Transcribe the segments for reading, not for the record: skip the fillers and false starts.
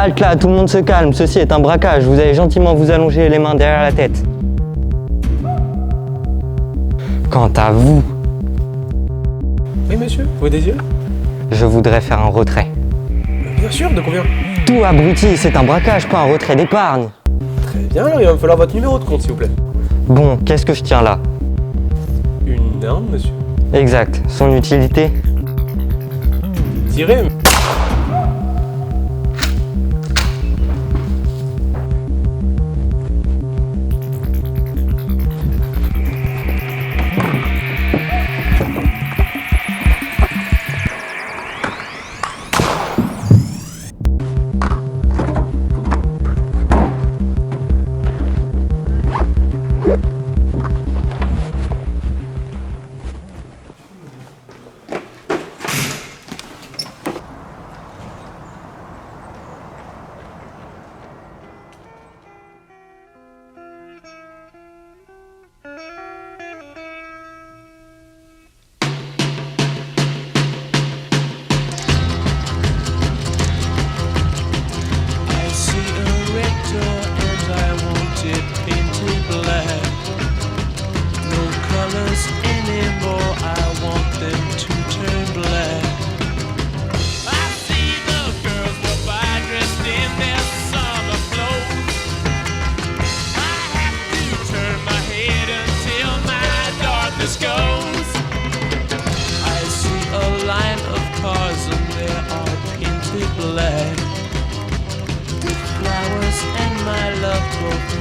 Halte là, tout le monde se calme, ceci est un braquage, vous allez gentiment vous allonger les mains derrière la tête. Quant à vous... Oui monsieur, vos désirs? Je voudrais faire un retrait. Bien sûr, de combien? Tout abruti, c'est un braquage, pas un retrait d'épargne. Très bien, alors il va me falloir votre numéro de compte s'il vous plaît. Bon, qu'est-ce que je tiens là? Une arme monsieur? Exact, son utilité? Tirez.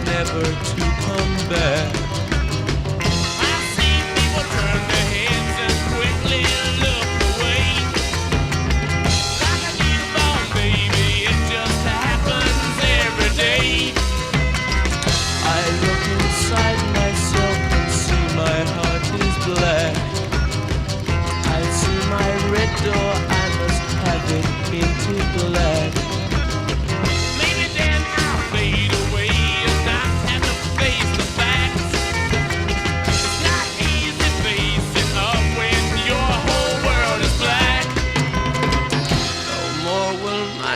Never to come back. I see people turn their heads and quickly look away. Like a newborn baby, it just happens every day. I look inside myself and see my heart is black. I see my red door, I must have it painted black. Maybe then I'll fade away.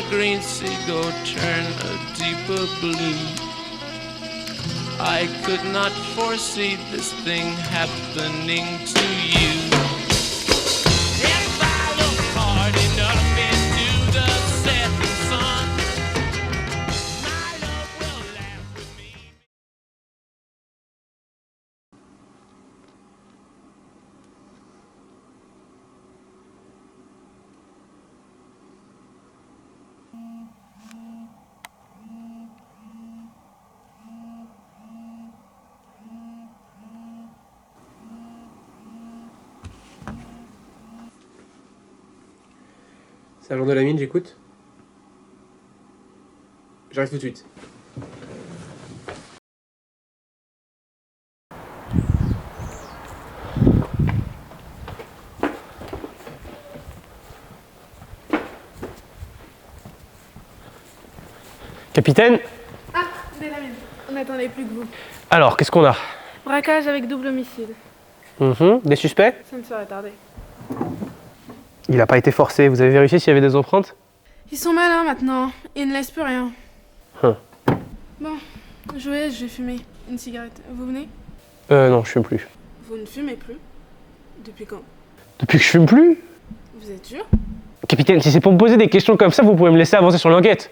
Green seagull turn a deeper blue. I could not foresee this thing happening to you. If I look hard enough into the setting sun, my love will laugh with me. Sergent de la mine, j'écoute. J'arrive tout de suite. Capitaine? Ah, Delamine, on n'attendait plus que vous. Alors, qu'est-ce qu'on a? Braquage avec double homicide. Des suspects? Ça ne saurait tarder. Il n'a pas été forcé, vous avez vérifié s'il y avait des empreintes? Ils sont malins maintenant, ils ne laissent plus rien. Bon, je vais fumer une cigarette. Vous venez? Non, je fume plus. Vous ne fumez plus? Depuis quand? Depuis que je fume plus? Vous êtes sûr? Capitaine, si c'est pour me poser des questions comme ça, vous pouvez me laisser avancer sur l'enquête.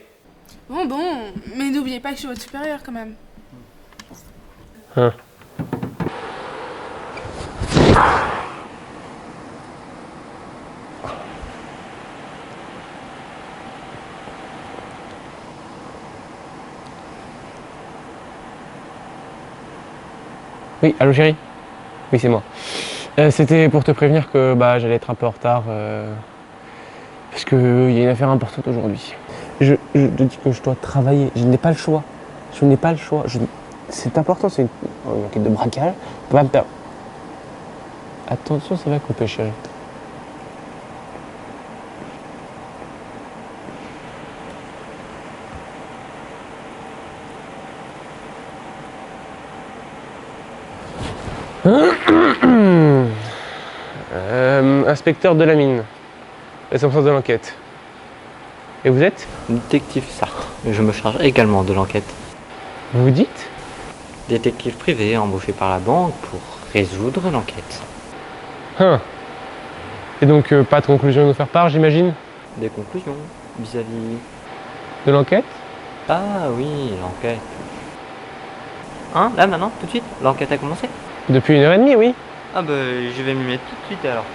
Bon, mais n'oubliez pas que je suis votre supérieur quand même. Oui, allô chérie? Oui, c'est moi. C'était pour te prévenir que j'allais être un peu en retard. Parce qu'il y a une affaire importante aujourd'hui. Je te dis que je dois travailler. Je n'ai pas le choix. Je n'ai pas le choix. C'est important, c'est une enquête de braquage. Je peux pas me perdre. Attention, ça va couper, chérie. Inspecteur de la mine, responsable de l'enquête. Et vous êtes? Détective ça. Je me charge également de l'enquête. Vous dites? Détective privé embauché par la banque pour résoudre l'enquête. Hein. Et donc, pas de conclusion à nous faire part, j'imagine? Des conclusions vis-à-vis... De l'enquête? Ah oui, l'enquête. Hein, là maintenant, tout de suite? L'enquête a commencé? Depuis 1h30, oui. Ah bah, je vais m'y mettre tout de suite alors.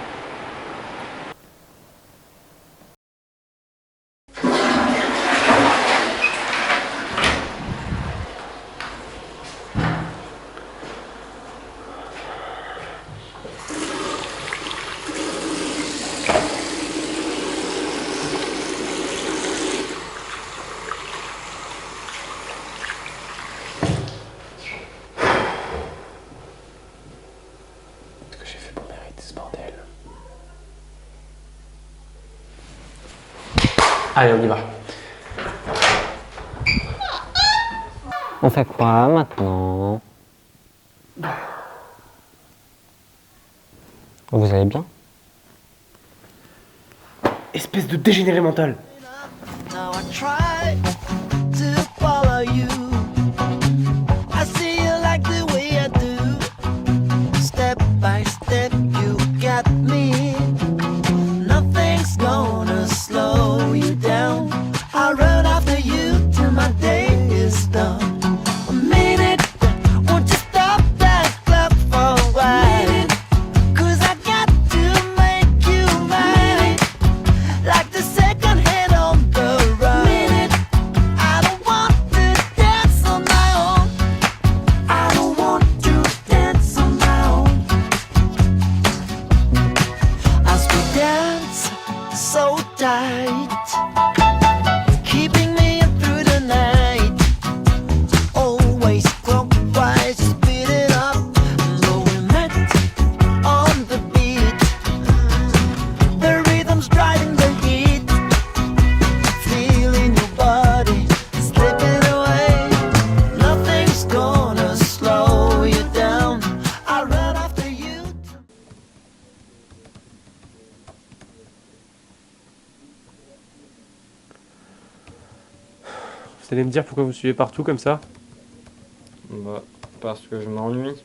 Qu'est-ce que j'ai fait pour mériter ce bordel? Allez, on y va. On fait quoi maintenant? Vous allez bien? Espèce de dégénéré mental. Now I try to follow you. I see you like the way I do. Step by step, you got me. Nothing's gonna slow you down. I run after you till my day is done. A minute, won't you stop that clock for a while? 'Cause I got to make you mine. Like the second hand on the road. I don't want to dance on my own. I don't want to dance on my own. As we dance so tight, keeping me up through the night. Always clockwise, speed it up. Though we met on the beat, the rhythm's driving the heat. Feeling your body slipping away. Nothing's gonna slow you down. I run after you. Vous allez me dire pourquoi vous suivez partout comme ça? Bah, parce que je m'ennuie.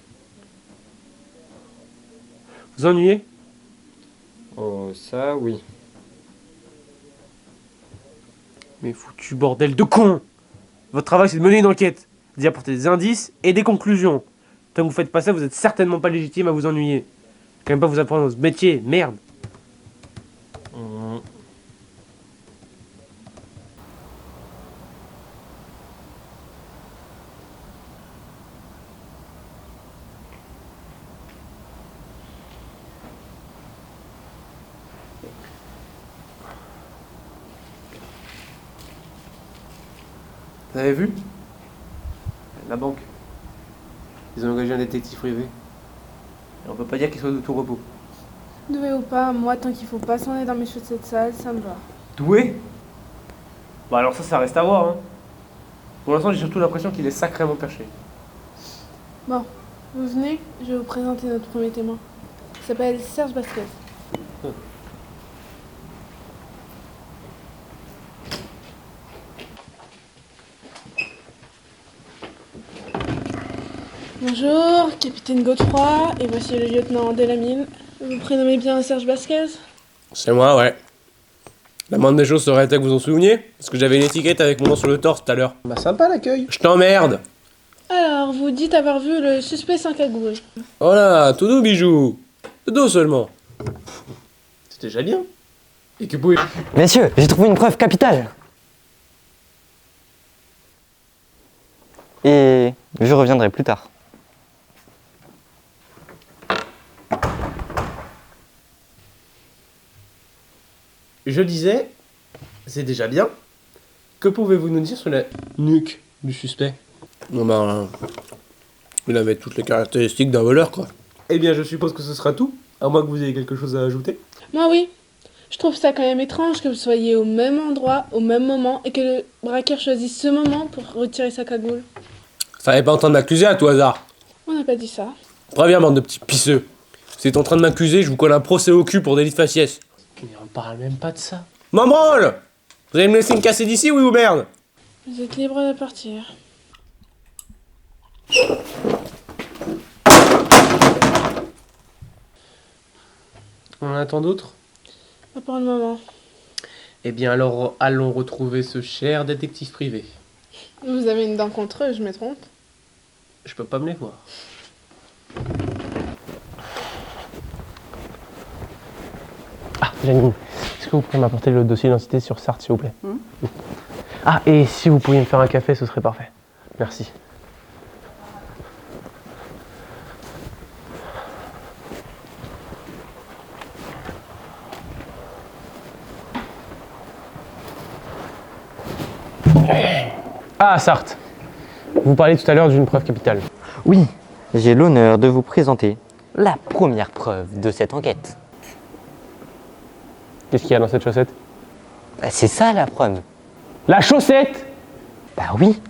Vous ennuyez? Oh, ça oui. Mais foutu bordel de con! Votre travail c'est de mener une enquête, d'y apporter des indices et des conclusions. Tant que vous faites pas ça, vous êtes certainement pas légitime à vous ennuyer. Quand même pas vous apprendre ce métier, merde! Vous avez vu? La banque. Ils ont engagé un détective privé. Et on peut pas dire qu'il soit de tout repos. Doué ou pas, moi, tant qu'il faut pas s'en aller dans mes chaussettes sales, ça me va. Doué? Bah alors ça reste à voir, hein. Pour l'instant, j'ai surtout l'impression qu'il est sacrément perché. Bon, vous venez, je vais vous présenter notre premier témoin. Il s'appelle Serge Vasquez. Bonjour, capitaine Godefroy, et voici le lieutenant Delamine. Vous prénommez bien Serge Vasquez? C'est moi, ouais. La moindre des choses serait que vous en souveniez, parce que j'avais une étiquette avec mon nom sur le torse tout à l'heure. Bah sympa l'accueil. Je t'emmerde. Alors, vous dites avoir vu le suspect sans cagoule. Oh là, tout doux bijou. Tout doux seulement. C'est déjà bien. Et que pouvez... Messieurs, j'ai trouvé une preuve capitale. Et je reviendrai plus tard. Je disais, c'est déjà bien. Que pouvez-vous nous dire sur la nuque du suspect? Non ben, il avait toutes les caractéristiques d'un voleur, quoi. Eh bien, je suppose que ce sera tout, à moins que vous ayez quelque chose à ajouter. Moi, oui. Je trouve ça quand même étrange que vous soyez au même endroit, au même moment, et que le braqueur choisisse ce moment pour retirer sa cagoule. Ça n'est pas en train de m'accuser à tout hasard. On n'a pas dit ça. Préviens, bande de petits pisseux. Si t'es en train de m'accuser, je vous colle un procès au cul pour délit de faciès. Mais on parle même pas de ça. M'en branle! Vous allez me laisser me casser d'ici, oui ou merde? Vous êtes libre de partir. On en attend d'autres? Pas pour le moment. Eh bien alors, allons retrouver ce cher détective privé. Vous avez une dent contre eux, je me trompe? Je peux pas me les voir. Ah, Janine, est-ce que vous pouvez m'apporter le dossier d'identité sur Sarthe, s'il vous plaît? Ah, et si vous pouviez me faire un café, ce serait parfait. Merci. Ah, Sarthe. Vous parliez tout à l'heure d'une preuve capitale. Oui, j'ai l'honneur de vous présenter la première preuve de cette enquête. Qu'est-ce qu'il y a dans cette chaussette? Bah, c'est ça la preuve. La chaussette! Bah oui.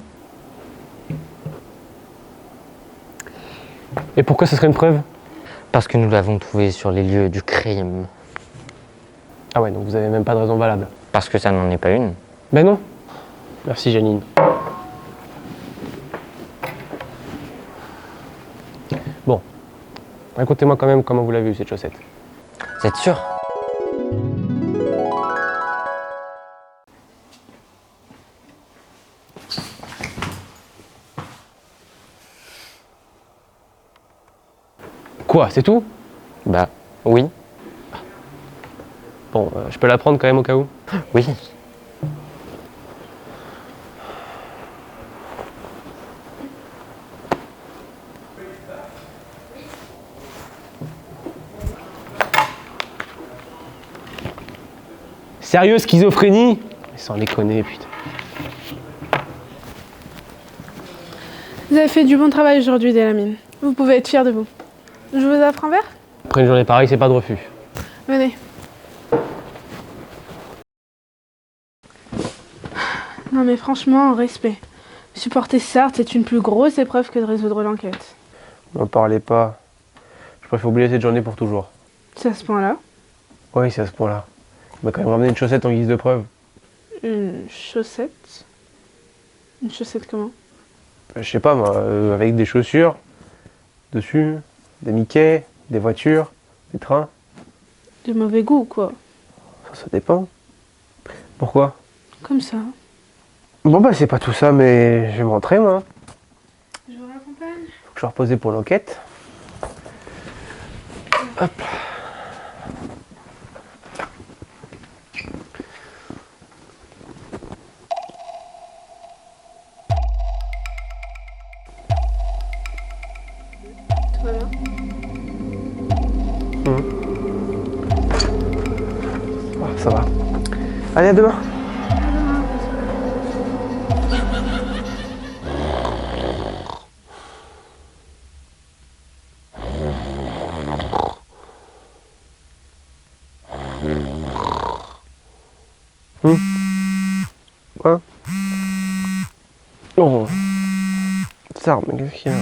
Et pourquoi ce serait une preuve? Parce que nous l'avons trouvée sur les lieux du crime. Ah ouais, donc vous avez même pas de raison valable. Parce que ça n'en est pas une. Ben non. Merci, Janine. Bon. Racontez-moi quand même comment vous l'avez eu, cette chaussette. Vous êtes sûr? Quoi, c'est tout? Bah oui. Bon, je peux la prendre quand même au cas où? Oui. Sérieux, schizophrénie? Sans déconner, putain. Vous avez fait du bon travail aujourd'hui, Delamine. Vous pouvez être fiers de vous. Je vous offre un verre? Après une journée pareille, c'est pas de refus. Venez. Non mais franchement, respect. Supporter Sarthe, c'est une plus grosse épreuve que de résoudre l'enquête. N'en parlez pas. Je préfère oublier cette journée pour toujours. C'est à ce point-là. Oui, c'est à ce point-là. Il m'a quand même ramené une chaussette en guise de preuve. Une chaussette? Une chaussette comment? Je sais pas moi, avec des chaussures dessus, des Mickey, des voitures, des trains. De mauvais goût, quoi. Ça dépend. Pourquoi? Comme ça. Bon bah c'est pas tout ça, mais je vais me rentrer moi. Je vous raccompagne. Faut que je sois reposé pour l'enquête. Hop. Tout va bien? Ah, ça va. Allez, à demain. Quoi? Oh. Sarthe, mais qu'est-ce qu'il y a?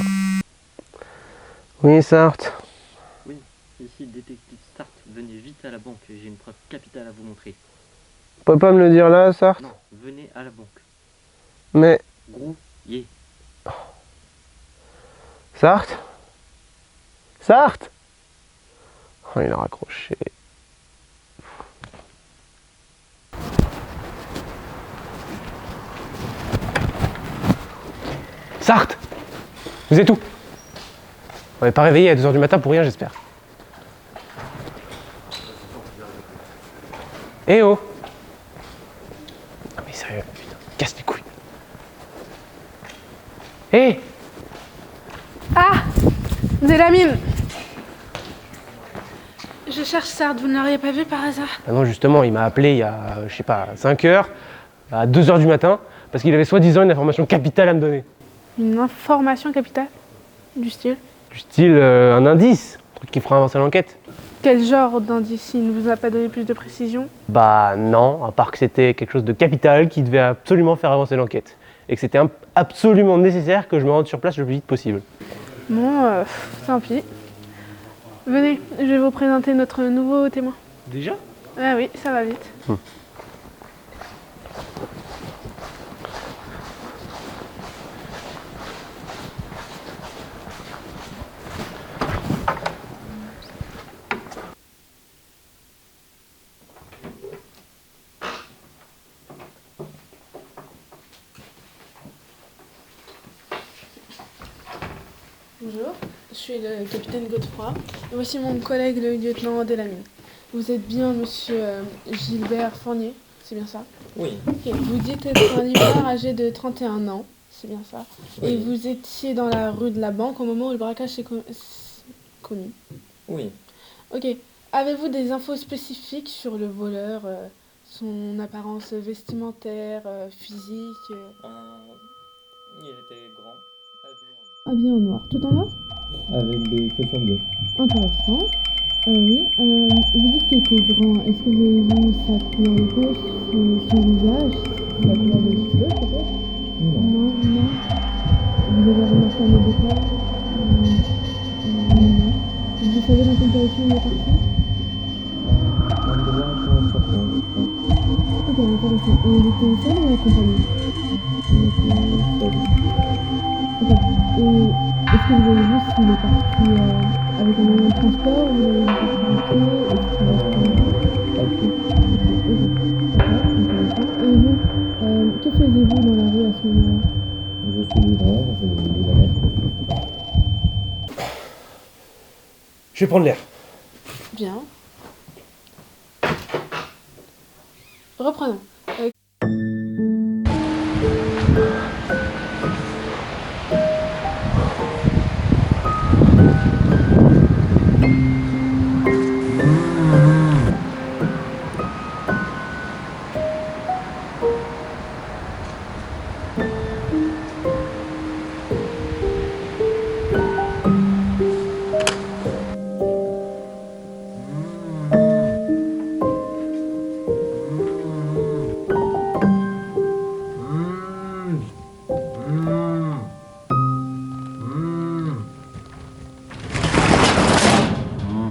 Oui, Sarthe. Oui, ici détective Sarthe, venez vite à la banque, j'ai une preuve capitale à vous montrer. Vous pouvez pas me le dire là, Sarthe? Non, venez à la banque. Mais... Grouillé. Sarthe? Sarthe? Oh, il a raccroché. Sarthe! Vous êtes où? On n'est pas réveillé à 2h du matin pour rien, j'espère. Eh oh! Non mais sérieux, putain, casse les couilles. Eh! Ah! Delamine! Je cherche Sarthe, vous ne l'auriez pas vu par hasard? Ah non, justement, il m'a appelé il y a, je sais pas, 5 heures, à 2h du matin, parce qu'il avait soi-disant une information capitale à me donner. Une information capitale? Du style? Du style un indice, un truc qui fera avancer l'enquête. Quel genre d'indice? Il ne vous a pas donné plus de précision? Bah non, à part que c'était quelque chose de capital qui devait absolument faire avancer l'enquête. Et que c'était absolument nécessaire que je me rende sur place le plus vite possible. Bon, tant pis. Venez, je vais vous présenter notre nouveau témoin. Déjà? Ah oui, ça va vite. Bonjour, je suis le capitaine Godefroy. Et voici mon collègue, le lieutenant Delamine. Vous êtes bien monsieur Gilbert Fournier, c'est bien ça? Oui. Ok, vous dites être un livreur âgé de 31 ans, c'est bien ça. Oui. Et vous étiez dans la rue de la Banque au moment où le braquage s'est commis. Oui. Ok, avez-vous des infos spécifiques sur le voleur, son apparence vestimentaire, physique Il était grand, Habillé en noir, tout en noir? avec des chaussures bleues. Intéressant. Oui, vous dites qu'il était grand. Est-ce que vous avez vu sa couleur de peau, son visage, sa couleur de cheveux peut-être? Non. Non. Vous avez remarqué un autre détail? Non. Vous savez dans quelle direction il est parti? Ok, intéressant. Et il était seul ou accompagné? Il était seul. Ok. Et est-ce que vous avez vu s'il est parti avec un moyen de transport ou il est parti à pied? Est-ce qu'il va à pied? Ok. D'accord, intéressant. Et vous, que faisiez-vous dans la rue à ce moment-là? Je suis livreur, je les arrête. Je vais prendre l'air. Bien. Reprenons.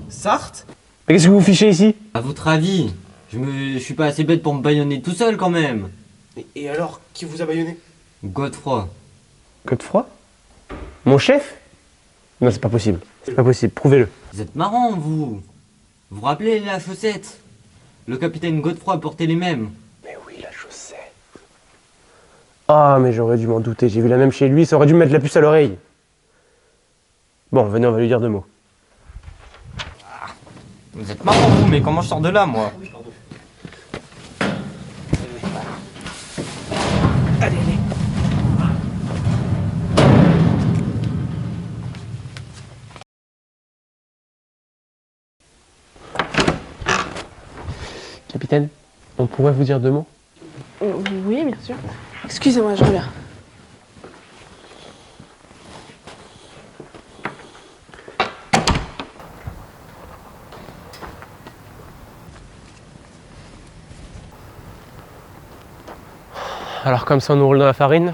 Sarthe? Mais qu'est-ce que vous fichez ici? À votre avis, je suis pas assez bête pour me bâillonner tout seul quand même. Et alors, qui vous a bâillonné? Godefroy. Godefroy? Mon chef? Non, c'est pas possible. C'est pas possible, prouvez-le. Vous êtes marrant, vous. Vous vous rappelez la chaussette? Le capitaine Godefroy portait les mêmes. Mais oui, la chaussette. Ah, mais j'aurais dû m'en douter. J'ai vu la même chez lui, ça aurait dû me mettre la puce à l'oreille. Bon, venez, on va lui dire 2 mots. Vous êtes marrant, vous, mais comment je sors de là, moi? Capitaine, on pourrait vous dire 2 mots? Oui, bien sûr. Excusez-moi, je reviens. Alors comme ça on nous roule dans la farine?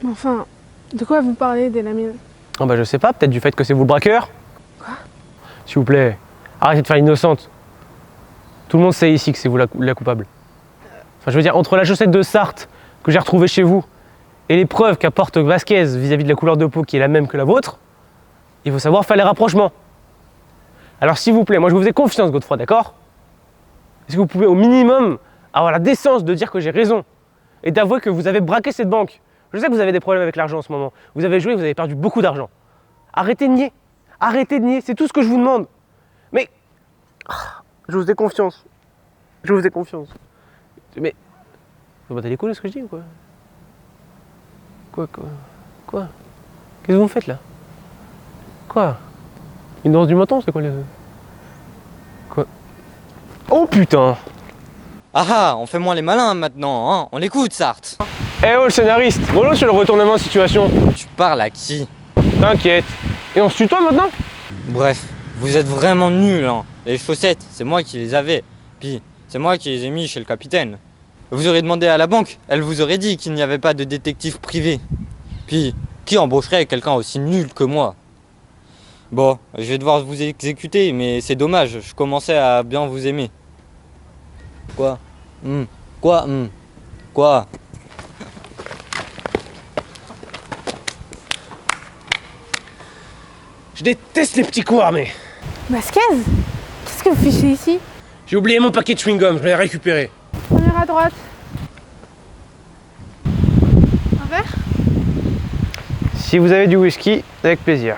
Enfin, de quoi vous parlez, Delamine? Oh bah je sais pas, peut-être du fait que c'est vous le braqueur? Quoi? S'il vous plaît, arrêtez de faire l'innocente. Tout le monde sait ici que c'est vous la coupable. Enfin je veux dire, entre la chaussette de Sarthe que j'ai retrouvée chez vous et les preuves qu'apporte Vasquez vis-à-vis de la couleur de peau qui est la même que la vôtre, il faut savoir faire les rapprochements. Alors s'il vous plaît, moi je vous fais confiance Godefroy, d'accord? Est-ce que vous pouvez au minimum avoir la décence de dire que j'ai raison et d'avouer que vous avez braqué cette banque? Je sais que vous avez des problèmes avec l'argent en ce moment. Vous avez joué, vous avez perdu beaucoup d'argent. Arrêtez de nier. Arrêtez de nier, c'est tout ce que je vous demande. Mais je vous ai confiance. Je vous ai confiance. Mais vous battez les couilles de ce que je dis ou quoi? Quoi? Qu'est-ce que vous me faites là? Quoi? Une danse du menton, c'est quoi le... Quoi? Oh putain! Ah ah, on fait moins les malins maintenant, hein. On l'écoute, Sarthe. Eh oh le scénariste! Mollo sur le retournement de situation. Tu parles à qui? T'inquiète. Et on se tutoie maintenant? Bref, vous êtes vraiment nuls, hein. Les chaussettes, c'est moi qui les avais. Puis, c'est moi qui les ai mis chez le capitaine. Vous aurez demandé à la banque, elle vous aurait dit qu'il n'y avait pas de détective privé. Puis, qui embaucherait quelqu'un aussi nul que moi? Bon, je vais devoir vous exécuter, mais c'est dommage, je commençais à bien vous aimer. Quoi? Quoi? Quoi? Je déteste les petits coups armés. Vasquez? Qu'est-ce que vous fichez ici? J'ai oublié mon paquet de chewing-gum, je vais le récupérer. Première à droite. Un verre? Si vous avez du whisky, avec plaisir.